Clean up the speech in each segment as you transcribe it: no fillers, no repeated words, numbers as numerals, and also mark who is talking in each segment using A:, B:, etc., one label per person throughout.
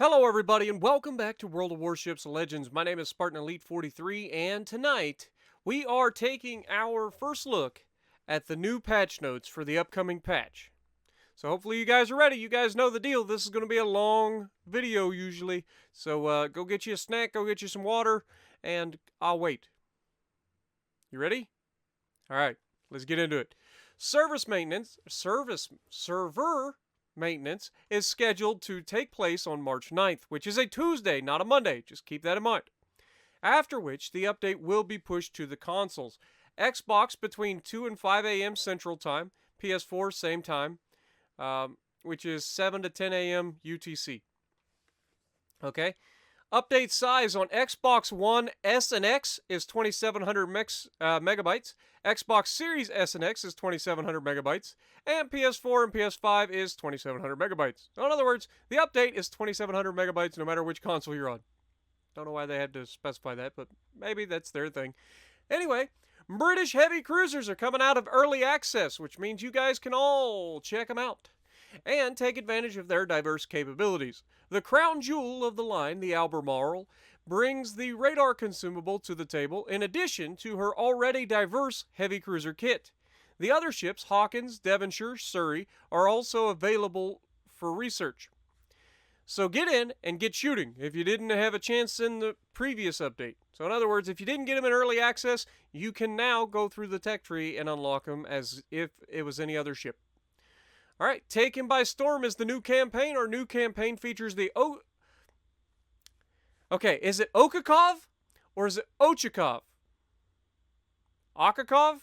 A: Hello, everybody, and welcome back to World of Warships Legends. My name is Spartan Elite 43, and tonight we are taking our first look at the new patch notes for the upcoming patch. So hopefully you guys are ready. You guys know the deal. This is going to be a long video usually. So go get you a snack, go get you some water, and I'll wait. You ready? All right, let's get into it. Server maintenance is scheduled to take place on March 9th, which is a Tuesday, not a Monday. Just keep that in mind. After which, the update will be pushed to the consoles. Xbox between 2 and 5 a.m. Central Time. PS4, same time, which is 7 to 10 a.m. UTC. Okay? Update size on Xbox One S and X is 2700 megabytes. Xbox Series S and X is 2700 megabytes. And PS4 and PS5 is 2700 megabytes. So in other words, the update is 2700 megabytes no matter which console you're on. Don't know why they had to specify that, but maybe that's their thing. Anyway, British heavy cruisers are coming out of early access, which means you guys can all check them out and take advantage of their diverse capabilities. The crown jewel of the line, the Albemarle, brings the radar consumable to the table in addition to her already diverse heavy cruiser kit. The other ships, Hawkins, Devonshire, Surrey, are also available for research. So get in and get shooting if you didn't have a chance in the previous update. So in other words, if you didn't get them in early access, you can now go through the tech tree and unlock them as if it was any other ship. All right, Taken by Storm is the new campaign. Our new campaign features the Okay, is it Okakov or is it Ochakov? Okakov?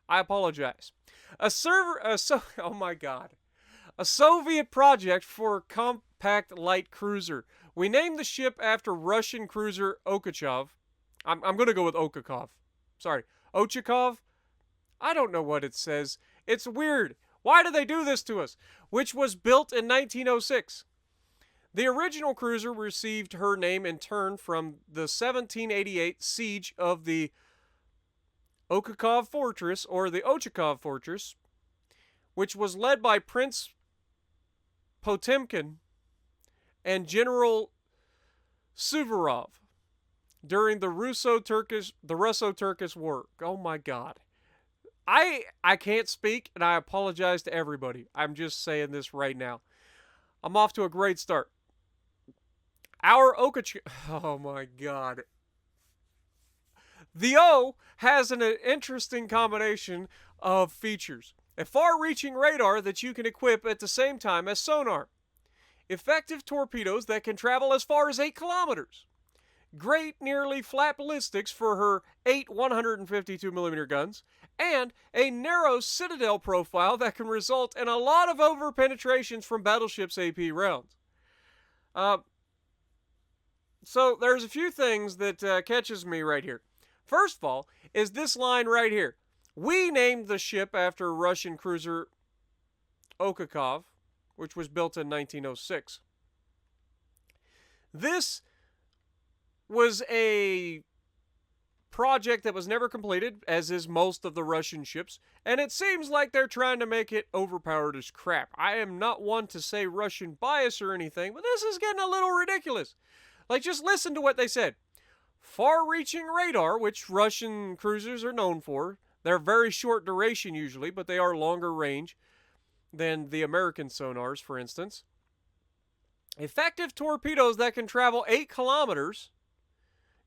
A: I apologize. Oh my god. A Soviet project for a compact light cruiser. We named the ship after Russian cruiser Okachov. I'm going to go with Okakov. Sorry, Ochakov? I don't know what it says. It's weird. Why do they do this to us? Which was built in 1906. The original cruiser received her name in turn from the 1788 siege of the Okakov Fortress, or the Ochakov Fortress, which was led by Prince Potemkin and General Suvorov during the Russo-Turkish War. Oh my god. I can't speak, and I apologize to everybody. I'm just saying this right now. I'm off to a great start. Our Oh my god. The O has an interesting combination of features. A far-reaching radar that you can equip at the same time as sonar. Effective torpedoes that can travel as far as 8 kilometers. Great nearly flat ballistics for her 8 152mm guns, and a narrow citadel profile that can result in a lot of over-penetrations from Battleship's AP rounds. So there's a few things that catches me right here. First of all, is this line right here. We named the ship after Russian cruiser Okakov, which was built in 1906. This was a project that was never completed, as is most of the Russian ships, and it seems like they're trying to make it overpowered as crap. I am not one to say Russian bias or anything, but this is getting a little ridiculous. Like, just listen to what they said. Far-reaching radar, which Russian cruisers are known for. They're very short duration usually, but they are longer range than the American sonars, for instance. Effective torpedoes that can travel 8 kilometers.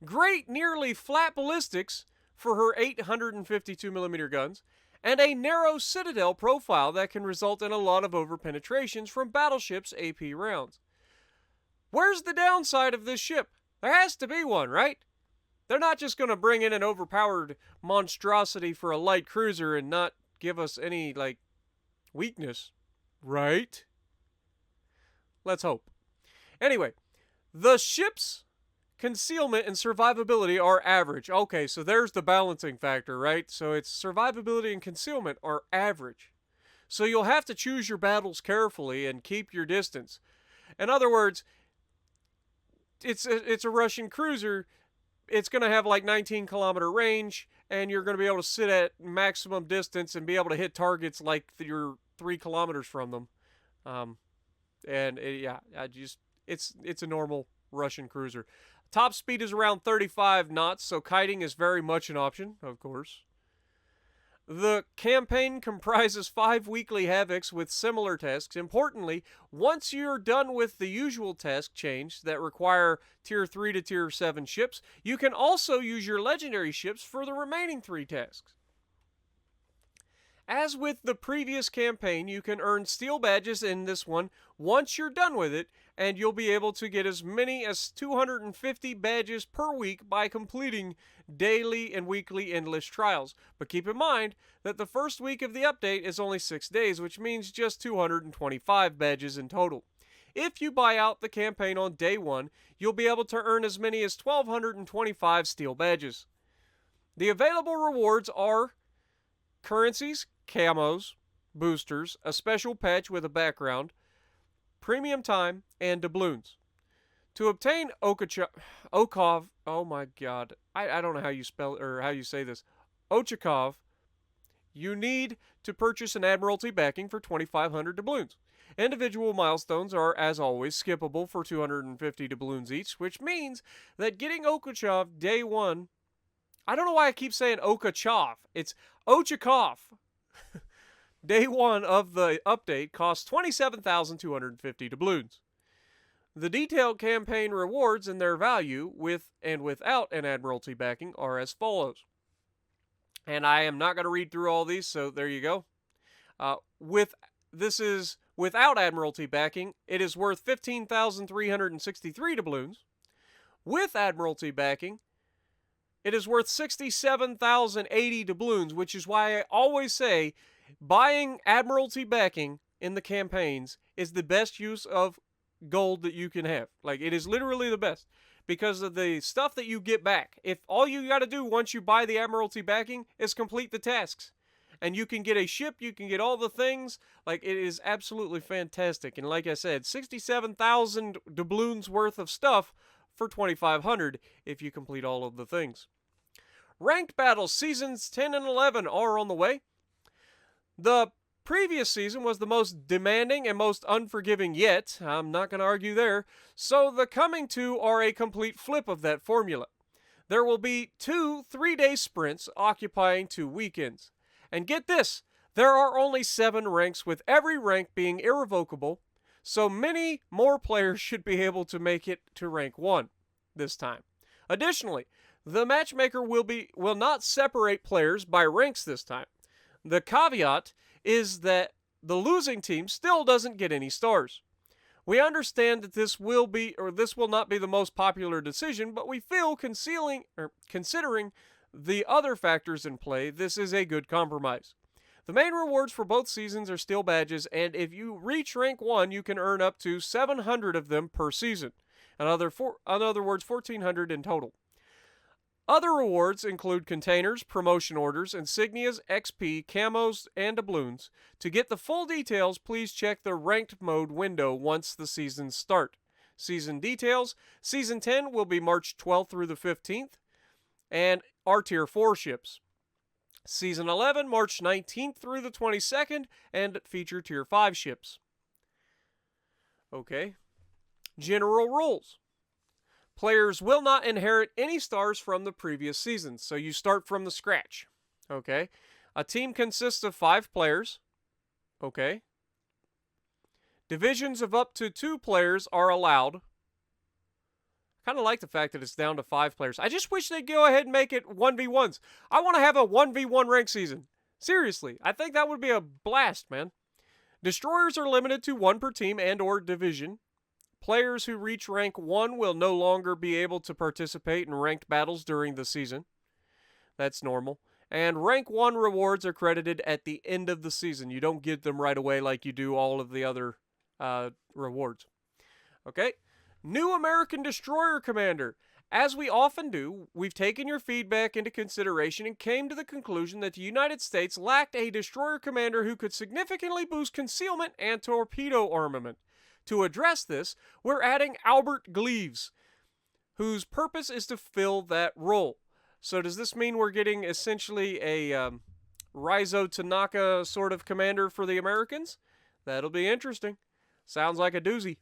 A: Great nearly flat ballistics for her 852mm guns, and a narrow citadel profile that can result in a lot of over-penetrations from Battleship's AP rounds. Where's the downside of this ship? There has to be one, right? They're not just going to bring in an overpowered monstrosity for a light cruiser and not give us any, weakness, right? Let's hope. Anyway, the ship's concealment and survivability are average. Okay, so there's the balancing factor, right? So it's survivability and concealment are average. So you'll have to choose your battles carefully and keep your distance. In other words, it's a Russian cruiser. It's going to have 19-kilometer range, and you're going to be able to sit at maximum distance and be able to hit targets like you're 3 kilometers from them. And yeah, it's a normal Russian cruiser. Top speed is around 35 knots, so kiting is very much an option, of course. The campaign comprises 5 weekly havocs with similar tasks. Importantly, once you're done with the usual task change that require Tier 3 to Tier 7 ships, you can also use your legendary ships for the remaining 3 tasks. As with the previous campaign, you can earn steel badges in this one once you're done with it, and you'll be able to get as many as 250 badges per week by completing daily and weekly endless trials. But keep in mind that the first week of the update is only 6 days, which means just 225 badges in total. If you buy out the campaign on day 1, you'll be able to earn as many as 1,225 steel badges. The available rewards are currencies, camos, boosters, a special patch with a background, premium time, and doubloons. To obtain Okov, oh my god, I don't know how you spell or how you say this, Ochakov, you need to purchase an Admiralty backing for 2,500 doubloons. Individual milestones are, as always, skippable for 250 doubloons each, which means that getting Okachov day 1, I don't know why I keep saying Okachov, it's Ochakov. Day 1 of the update costs 27,250 doubloons. The detailed campaign rewards and their value with and without an Admiralty backing are as follows. And I am not going to read through all these, so there you go. This is without Admiralty backing. It is worth 15,363 doubloons. With Admiralty backing, it is worth 67,080 doubloons, which is why I always say buying Admiralty backing in the campaigns is the best use of gold that you can have. Like, it is literally the best because of the stuff that you get back. If all you got to do once you buy the Admiralty backing is complete the tasks, and you can get a ship, you can get all the things, like, it is absolutely fantastic. And like I said, 67,000 doubloons worth of stuff for 2,500 if you complete all of the things. Ranked battles seasons 10 and 11 are on the way. The previous season was the most demanding and most unforgiving yet. I'm not going to argue there. So the coming 2 are a complete flip of that formula. There will be 2 3-day sprints occupying 2 weekends. And get this, there are only 7 ranks, with every rank being irrevocable, so many more players should be able to make it to rank 1 this time. Additionally, the matchmaker will not separate players by ranks this time. The caveat is that the losing team still doesn't get any stars. We understand that this will not be the most popular decision, but we feel considering the other factors in play, this is a good compromise. The main rewards for both seasons are steel badges, and if you reach rank 1, you can earn up to 700 of them per season. In other words, 1,400 in total. Other rewards include containers, promotion orders, insignias, XP, camos, and doubloons. To get the full details, please check the ranked mode window once the seasons start. Season details: Season 10 will be March 12th through the 15th, and are Tier 4 ships. Season 11, March 19th through the 22nd, and feature Tier 5 ships. Okay. General rules. Players will not inherit any stars from the previous season, so you start from the scratch. Okay. A team consists of 5 players. Okay. Divisions of up to 2 players are allowed. I kind of like the fact that it's down to 5 players. I just wish they'd go ahead and make it 1v1s. I want to have a 1v1 rank season. Seriously, I think that would be a blast, man. Destroyers are limited to 1 per team and or division. Players who reach rank 1 will no longer be able to participate in ranked battles during the season. That's normal. And rank 1 rewards are credited at the end of the season. You don't get them right away like you do all of the other rewards. Okay? New American Destroyer Commander. As we often do, we've taken your feedback into consideration and came to the conclusion that the United States lacked a destroyer commander who could significantly boost concealment and torpedo armament. To address this, we're adding Albert Gleaves, whose purpose is to fill that role. So does this mean we're getting essentially a Raizo Tanaka sort of commander for the Americans? That'll be interesting. Sounds like a doozy.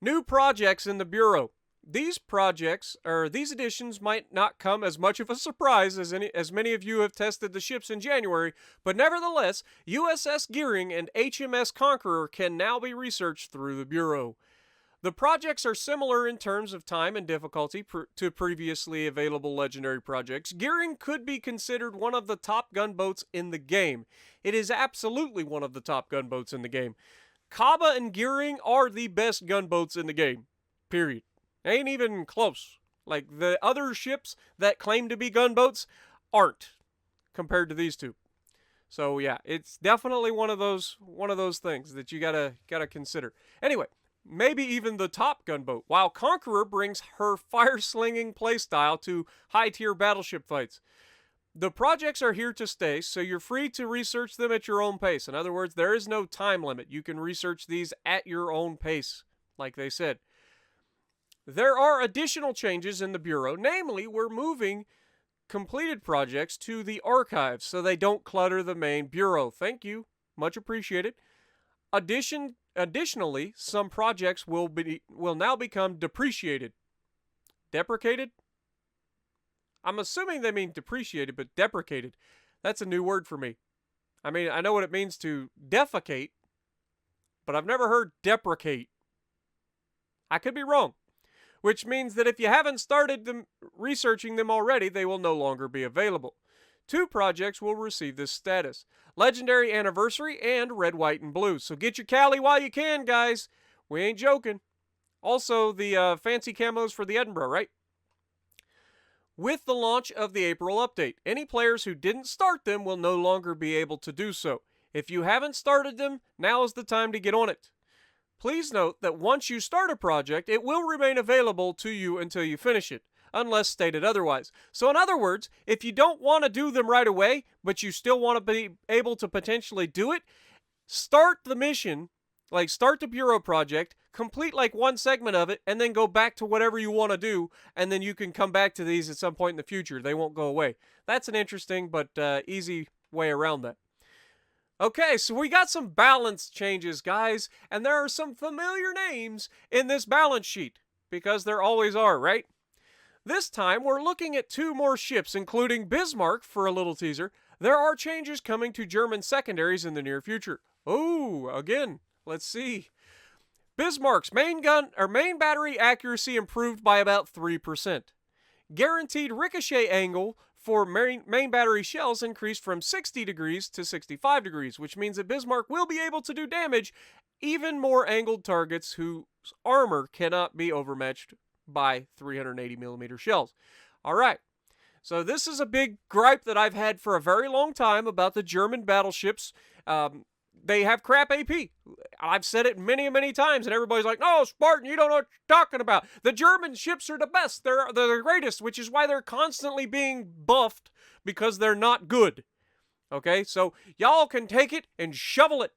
A: New projects in the Bureau. These additions might not come as much of a surprise as many of you have tested the ships in January, but nevertheless, USS Gearing and HMS Conqueror can now be researched through the Bureau. The projects are similar in terms of time and difficulty to previously available legendary projects. Gearing could be considered one of the top gunboats in the game. It is absolutely one of the top gunboats in the game. Kaba and Gearing are the best gunboats in the game. Period. Ain't even close. Like, the other ships that claim to be gunboats aren't compared to these two. So yeah, it's definitely one of those things that you gotta consider. Anyway, maybe even the top gunboat, while Conqueror brings her fire-slinging playstyle to high-tier battleship fights. The projects are here to stay, so you're free to research them at your own pace. In other words, there is no time limit. You can research these at your own pace, like they said. There are additional changes in the Bureau, namely, we're moving completed projects to the archives so they don't clutter the main Bureau. Thank you. Much appreciated. Additionally, some projects will now become depreciated. Deprecated? I'm assuming they mean depreciated, but deprecated. That's a new word for me. I mean, I know what it means to defecate, but I've never heard deprecate. I could be wrong. Which means that if you haven't started researching them already, they will no longer be available. 2 projects will receive this status: Legendary Anniversary and Red, White, and Blue. So get your Cali while you can, guys. We ain't joking. Also, the fancy camos for the Edinburgh, right? With the launch of the April update, any players who didn't start them will no longer be able to do so. If you haven't started them, now is the time to get on it. Please note that once you start a project, it will remain available to you until you finish it, unless stated otherwise. So in other words, if you don't want to do them right away, but you still want to be able to potentially do it, start the mission, like start the Bureau project, complete like one segment of it, and then go back to whatever you want to do, and then you can come back to these at some point in the future. They won't go away. That's an interesting but easy way around that. Okay, so we got some balance changes, guys, and there are some familiar names in this balance sheet, because there always are, right? This time, we're looking at 2 more ships, including Bismarck for a little teaser. There are changes coming to German secondaries in the near future. Oh, again, let's see. Bismarck's main battery accuracy improved by about 3%. Guaranteed ricochet angle for main battery shells increased from 60 degrees to 65 degrees, which means that Bismarck will be able to do damage even more angled targets whose armor cannot be overmatched by 380mm shells. All right, so this is a big gripe that I've had for a very long time about the German battleships. They have crap AP. I've said it many, many times, and everybody's like, no, Spartan, you don't know what you're talking about. The German ships are the best. They're the greatest, which is why they're constantly being buffed, because they're not good. Okay, so y'all can take it and shovel it.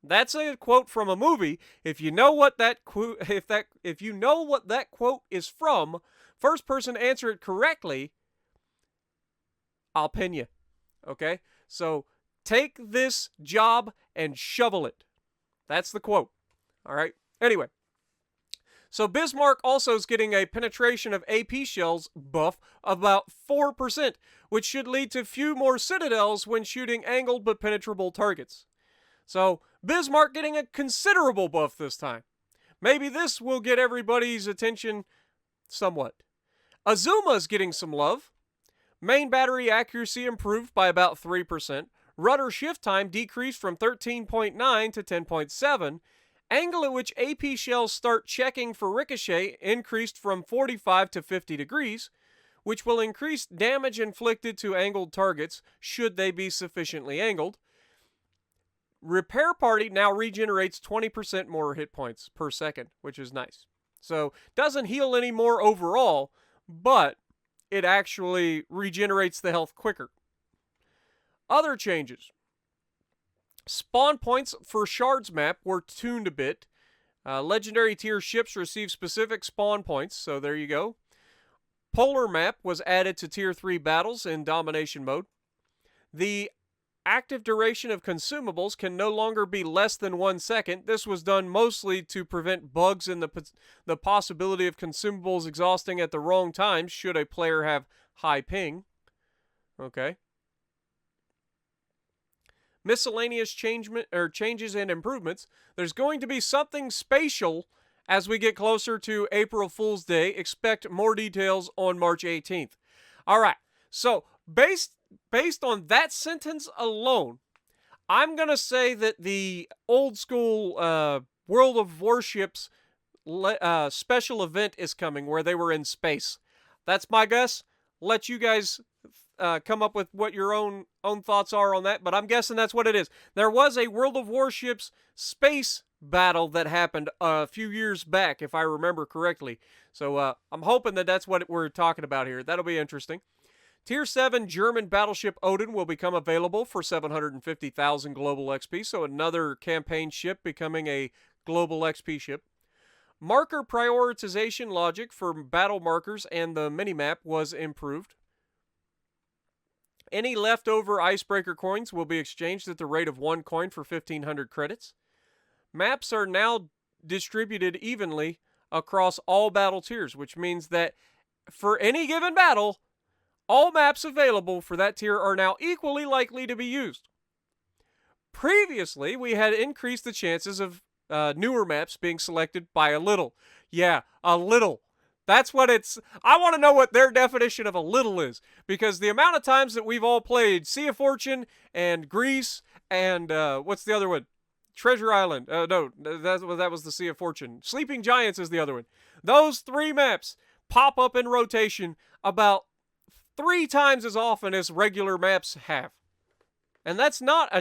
A: That's a quote from a movie. If you know what that quote is from, first person to answer it correctly, I'll pin you. Okay, so take this job and shovel it. That's the quote. All right. Anyway, so Bismarck also is getting a penetration of AP shells buff of about 4%, which should lead to few more citadels when shooting angled but penetrable targets. So Bismarck getting a considerable buff this time. Maybe this will get everybody's attention somewhat. Azuma's getting some love. Main battery accuracy improved by about 3%. Rudder shift time decreased from 13.9 to 10.7. Angle at which AP shells start checking for ricochet increased from 45 to 50 degrees, which will increase damage inflicted to angled targets should they be sufficiently angled. Repair party now regenerates 20% more hit points per second, which is nice. So, doesn't heal any more overall, but it actually regenerates the health quicker. Other changes. Spawn points for Shards map were tuned a bit. Legendary tier ships receive specific spawn points, so there you go. Polar map was added to tier 3 battles in domination mode. The active duration of consumables can no longer be less than 1 second. This was done mostly to prevent bugs and the possibility of consumables exhausting at the wrong time should a player have high ping. Okay. Miscellaneous changes and improvements. There's going to be something spatial as we get closer to April Fool's Day. Expect more details on March 18th. All right. So, based on that sentence alone, I'm going to say that the old school World of Warships special event is coming where they were in space. That's my guess. Let you guys come up with what your own thoughts are on that, but I'm guessing that's what it is. There was a World of Warships space battle that happened a few years back, if I remember correctly. So I'm hoping that that's what we're talking about here. That'll be interesting. Tier 7 German Battleship Odin will become available for 750,000 global XP, so another campaign ship becoming a global XP ship. Marker prioritization logic for battle markers and the minimap was improved. Any leftover icebreaker coins will be exchanged at the rate of 1 coin for 1,500 credits. Maps are now distributed evenly across all battle tiers, which means that for any given battle, all maps available for that tier are now equally likely to be used. Previously, we had increased the chances of newer maps being selected by a little. Yeah, a little. That's what it's... I want to know what their definition of a little is. Because the amount of times that we've all played Sea of Fortune and Greece and... what's the other one? Treasure Island. No, that was the Sea of Fortune. Sleeping Giants is the other one. Those 3 maps pop up in rotation about 3 times as often as regular maps have. And that's not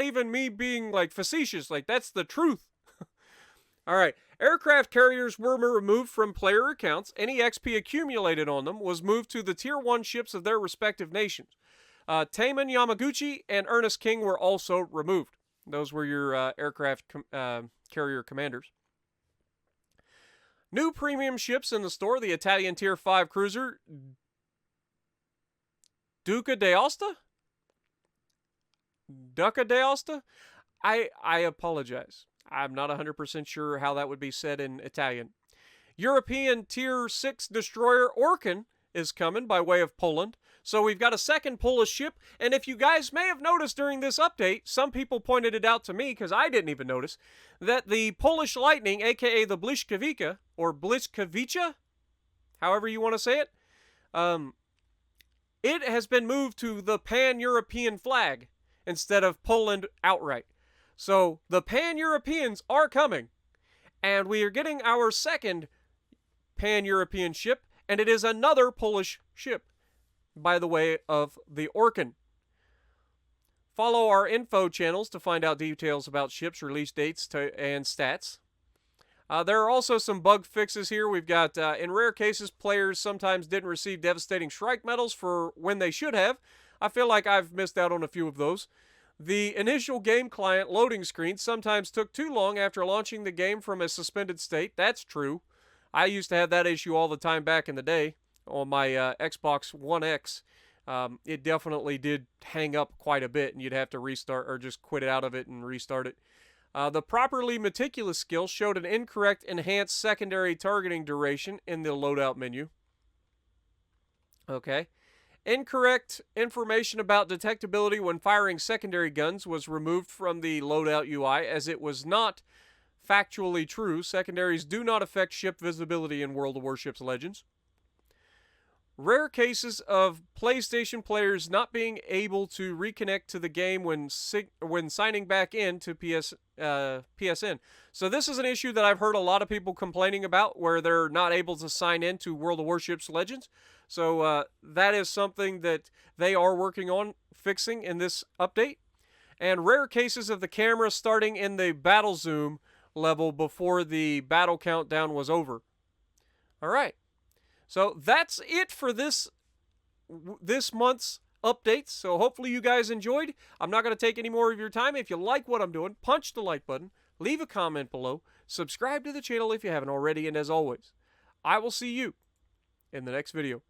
A: even me being like facetious. Like, that's the truth. All right. Aircraft carriers were removed from player accounts. Any XP accumulated on them was moved to the Tier 1 ships of their respective nations. Taman Yamaguchi and Ernest King were also removed. Those were your aircraft carrier commanders. New premium ships in the store. The Italian Tier 5 cruiser Duca d'Aosta? I apologize. I'm not 100% sure how that would be said in Italian. European Tier 6 destroyer Orkan is coming by way of Poland. So we've got a second Polish ship. And if you guys may have noticed during this update, some people pointed it out to me because I didn't even notice, that the Polish Lightning, aka the Błyskawica, or Błyskawica, however you want to say it, it has been moved to the Pan-European flag instead of Poland outright. So the Pan-Europeans are coming, and we are getting our second Pan-European ship, and it is another Polish ship by the way of the Orkan. Follow our info channels to find out details about ships, release dates, and stats. There are also some bug fixes here. We've got, in rare cases, players sometimes didn't receive devastating strike medals for when they should have. I feel like I've missed out on a few of those. The initial game client loading screen sometimes took too long after launching the game from a suspended state. That's true. I used to have that issue all the time back in the day on my Xbox One X. It definitely did hang up quite a bit, and you'd have to restart or just quit out of it and restart it. The properly meticulous skill showed an incorrect enhanced secondary targeting duration in the loadout menu. Okay. Incorrect information about detectability when firing secondary guns was removed from the loadout UI as it was not factually true. Secondaries do not affect ship visibility in World of Warships Legends. Rare cases of PlayStation players not being able to reconnect to the game when signing back in to PSN. So this is an issue that I've heard a lot of people complaining about, where they're not able to sign in to World of Warships Legends. So that is something that they are working on fixing in this update. And rare cases of the camera starting in the battle zoom level before the battle countdown was over. All right. So that's it for this month's updates. So hopefully you guys enjoyed. I'm not going to take any more of your time. If you like what I'm doing, punch the like button, leave a comment below, subscribe to the channel if you haven't already, and as always, I will see you in the next video.